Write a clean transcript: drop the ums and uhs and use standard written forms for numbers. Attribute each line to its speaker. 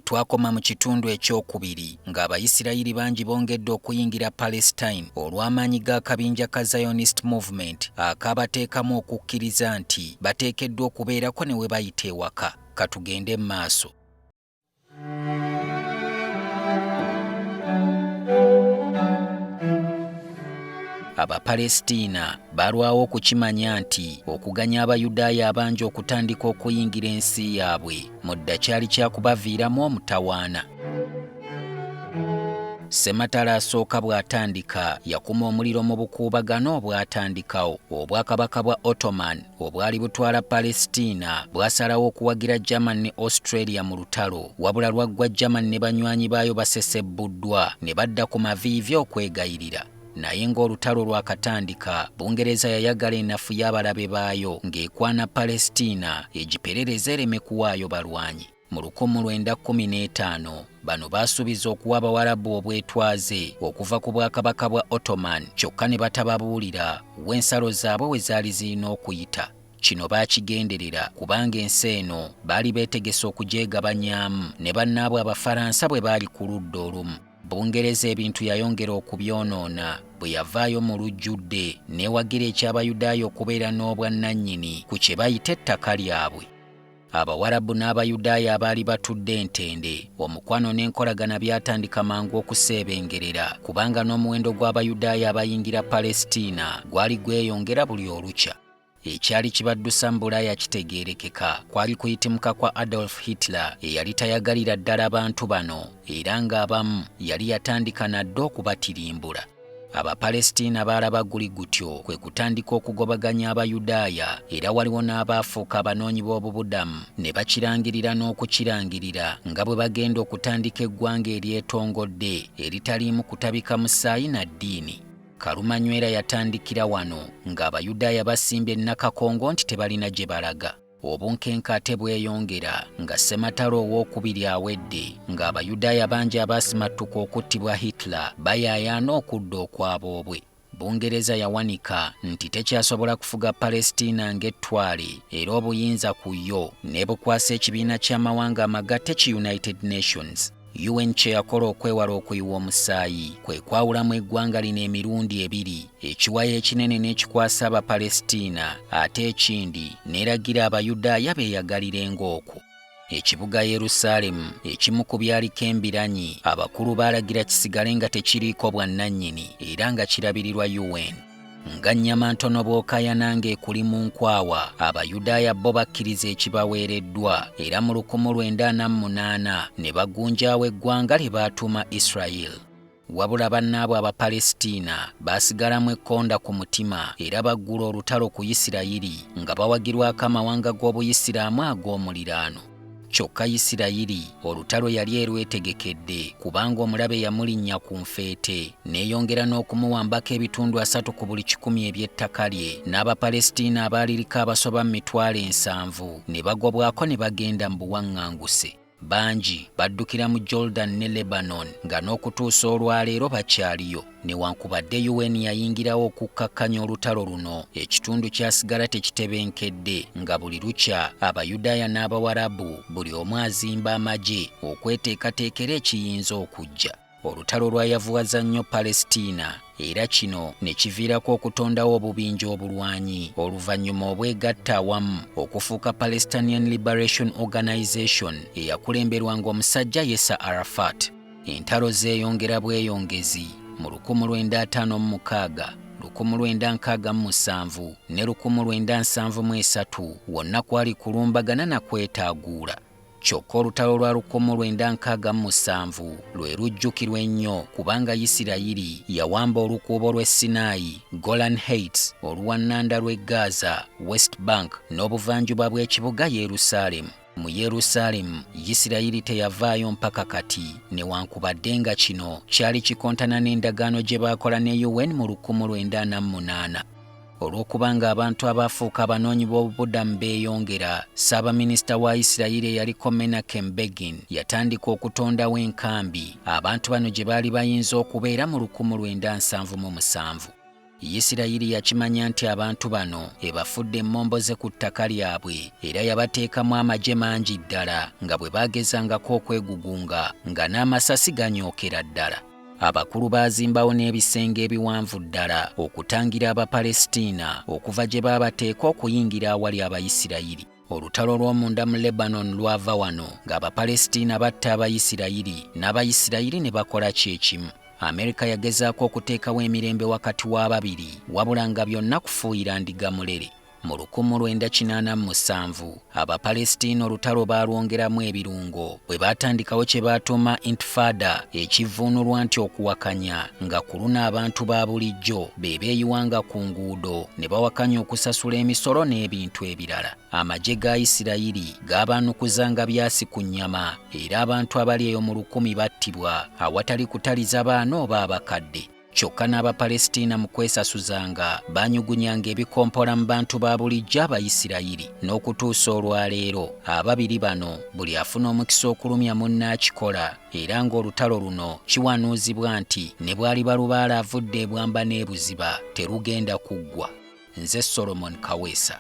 Speaker 1: twakoma mu kitundu eky'okubiri ng'Abayisirayiri bangi bongedde okuyingira Palestine olw'amaanyi g'akabinja ka Zionist Movement akaabateekamu okukkiriza nti bateekeddwa okubeerako ne we bayita ewaka. Katugende mu maaso. Abapalesitiina balwawo okukimanya nti okuganya Abayudaaya abangi okutandika okuyingira ensi yaabwe mudda kyali kyakubaviiramu omutawaana. Ssematalo asooka bw'atandika yakuma omuliro mu bukuubagano obwatandikawo. Obwakabaka bwa Ottoman obwali butwala Palesitiina bwasalawo okuwagira Germany ne Australia mu lutalo, wabula lwaggwa Germany ne banywanyi baayo basesebbuddwa ne badda ku maviivi okwegayirira. Naye ng'olutalo lwakatandika, Bungereza yayagala ennafu y'abalabe baayo ng'ekwana Palesitiina egiperereze ereme kuwaayo balwanyi. Mu 1915 bano baasuubiza okuwa Abawarabu obwetwaze okuva ku bwakabaka bwa Ottoman, kyokka ne batababuulira w'ensalo zaabwe we zaali zirina okuyita. Kino baakigenderera kubanga ensi eno baali beetegese okugyegabanyaamu ne bannaabwe Abafalansa bwe baali ku ludda olumu. Bungereza ebintu yayongera okubyonoona bwe yavaayo mu lujjudde n'ewagira eky'Abayudaaya okubeera n'obwannannyini ku kye bayita ettaka lyabwe. Abawarabu n'Abayudaaya abaali batudde entende, omukwano n'enkolagana byatandika mangu okuseebengerera kubanga n'omuwendo gw'Abayudaaya abayingira Palesitiina gwali gweyongera buli olukya. Ekyali kibaddusa mu Bulaaya kitegeerekeka kwali kuyitimuka kwa Adolf Hitler eyali tayagalira ddala bantu bano era ng'abamu yali yatandika nadde okubatirimbula. Abapalesitiina baalaba guli gutyo kwe kutandika okugobaganya Abayudaaya era waliwo n'abaafuuka abanoonyi b'obubudamu ne bakirangirira n'okukirangirira nga bwe bagenda okutandika eggwanga eryetongodde eritaliimu kutabika musaayi na ddiini. Kalumanywera yatandikira wano ng'Abayudaaya basimbye Nakakongo nti tebalina gye balaga. Obunkenkaate bweyongera nga Ssematalo owookubiri awedde ng'Abayudaaya bangi abasimattuka okuttibwa Hitler bayaayaana okudda okwaboobwe. Bungereza yawanika nti tekyasobola kufuga Palesitiina ng'ettwale era obuyinza ku yo ne bukwasa ekibiina ky'amawanga amagatte ki United Nations. UN kye yakola okwewala okuyiwa omusaayi kwe kwawulamu eggwanga lino emirundi ebiri, ekiwayi ekinene n'ekikwasa Abapalesitiina ate ekindi n'eragira Abayudaaya beeyagalirenga okwo. Ekibuga Yerusaalemu ekimu ku byaliko embiranyi, abakulu baalagira kisigale nga tekiriiko bwannannyini era nga kirabirirwa UN. Nga nnyama ntono bw'okaayana ng'ekuli mu nkwawa, Abayudaaya bo bakkiriza ekibaweereddwa era mu 1948 ne bagunjaawo eggwanga lye baatuuma Israel. Wabula bannaabwe Abapalesitiina baasigalamu ekkonda ku mutima era baggula olutalo ku Yisirayiri nga bawagirwako amawanga g'Obuyisiraamu ag'omuliraano. Kyokka Yisirayiri olutalo yali erwetegekedde kubanga omulabe yamulinnya ku nfeete n'eyongera n'okumuwambako ebitundu 3 ku buli 100 eby'ettaka lye, n'Abapalesitiina abaaliriko abasoba 7,000 ne bagobwako ne bagenda mu buwaŋŋanguse. Bangi baddukira mu Jordan ne Lebanon nga n'okutuusa olwaleero bakyaliyo. Newankubadde UN yayingirawo okukkakkanya olutalo luno, ekitundu kyasigala tekitebenkedde nga buli lukya Abayudaaya n'Abawarabu buli omu azimba amagye okweteekateekera ekiyinza okujja. Olutalo lwayavuwaza nnyo Palesitiina era kino ne kiviirako okutondawo obubinja obulwanyi oluvannyuma obwegatta awamu okufuuka Palestinian Liberation Organization eyakulemberwanga omusajja Yasser Arafat. Entalo zeeyongera bweyongezi mu 1956, 1967 ne 1973 wonna kwali kulumbagana na kwetaaguula. Kyokka olutalo lwa 1967 lwe lujjukirwa ennyo kubanga Yisirayiri yawamba olukuubo lw'e Sinai, Golan Heights, oluwannanda lw'e Gaza, West Bank n'obuvanjuba bw'ekibuga Yerusaalemu. Mu Yerusaalemu, Yisirayiri teyavaayo mpaka kati newankubadde nga kino kyali kikontana n'endagaano gye baakola ne UN mu 1948. Olw'okubanga abantu abaafuuka abanoonyi b'obubudamu beeyongera, Ssaabaminisita wa Isirayiri eyaliko Menachem Begin yatandika okutondawo enkambi abantu bano gye baali bayinza okubeera mu 1977. Yisirayiri yakimanya nti abantu bano ebafudde emmomboze ku ttaka lyabwe era yabateekamu amagye mangi ddala nga bwe baagezangako okwegugunga nga n'amasasi ganyookera ddala. Abakulu baazimbawo n'ebisenge ebiwanvu ddala okutangira Abapalesitiina okuva gye baabateeka okuyingira awali Abayisirayiri. Olutalo lw'omunda mu Lebanon lwava wano ng'Abapalesitiina batta Abayisirayiri n'Abayisirayiri ne bakola kyekimu. Amerika yagezaako okuteekawo emirembe wakati w'ababiri wabula nga byonna kufuuyira ndiga mulere. Mu 1987 Abapalesitiina olutalo baalwongeramu ebirungo bwe baatandikawo kye baatuuma intifada, ekivvuunulwa nti okuwakanya, nga ku luno abantu ba bulijjo be beeyiwanga ku nguudo ne bawakanya okusasula emisolo n'ebintu ebirala. Amagye ga Yisirayiri gaabaanukuza nga byasi ku nnyama era abantu abali eyo mu 1000 battibwa awatali kutaliza baana oba abakadde. Kyokka n'Abapalesitiina mu kwesasuzanga baanyugunyanga ebikompola mu bantu ba bulijjo Abayisirayiri n'okutuusa olwaleero ababiri bano buli afuna omukisa okulumya munnaakikola era ng'olutalo luno kiwanuuzibwa nti ne bwali balubaala avudde ebwamba n'ebuziba terugenda kuggwa. Nze Solomon Kaweesa.